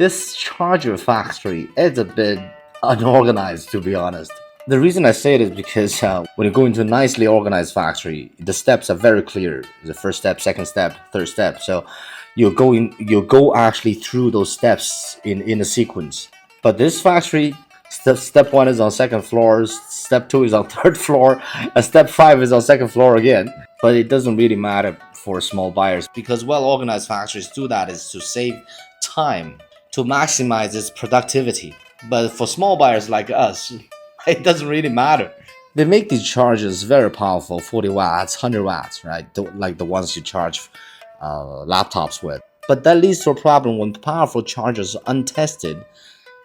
This charger factory is a bit unorganized, to be honest. The reason I say it is because when you go into a nicely organized factory, the steps are very clear. The first step, second step, third step. So you go actually through those steps in a sequence. But this factory, step one is on second floor, step two is on third floor, and step five is on second floor again. But it doesn't really matter for small buyers because well-organized factories do that is to save time, to maximize its productivity. But for small buyers like us, it doesn't really matter. They make these chargers very powerful, 40 watts, 100 watts, right? Like the ones you charge laptops with. But that leads to a problem when powerful chargers are untested.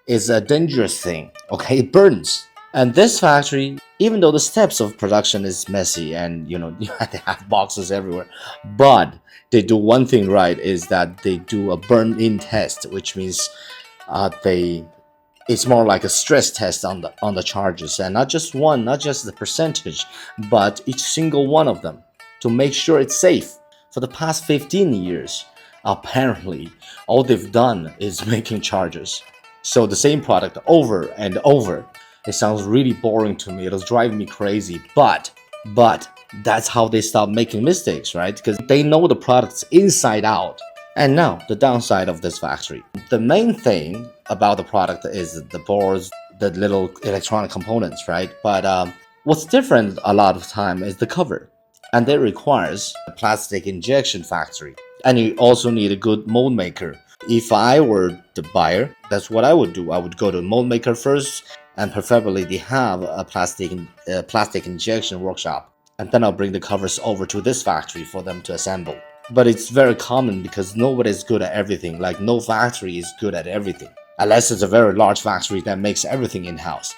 Is a dangerous thing, okay? It burns. And this factory, even though the steps of production is messy and they have boxes everywhere, but they do one thing right, is that they do a burn-in test, which means it's more like a stress test on the charges, and not just one, not just the percentage, but each single one of them to make sure it's safe. For the past 15 years, apparently, all they've done is making chargers. So the same product over and over. It sounds really boring to me. It'll drive me crazy. But that's how they stop making mistakes, right? Because they know the products inside out. And now, the downside of this factory. The main thing about the product is the boards, the little electronic components, right? But what's different a lot of time is the cover. And that requires a plastic injection factory. And you also need a good mold maker. If I were the buyer, that's what I would do. I would go to the mold maker first, and preferably they have a plastic injection workshop. And then I'll bring the covers over to this factory for them to assemble. But it's very common because nobody's good at everything. Like no factory is good at everything. Unless it's a very large factory that makes everything in-house.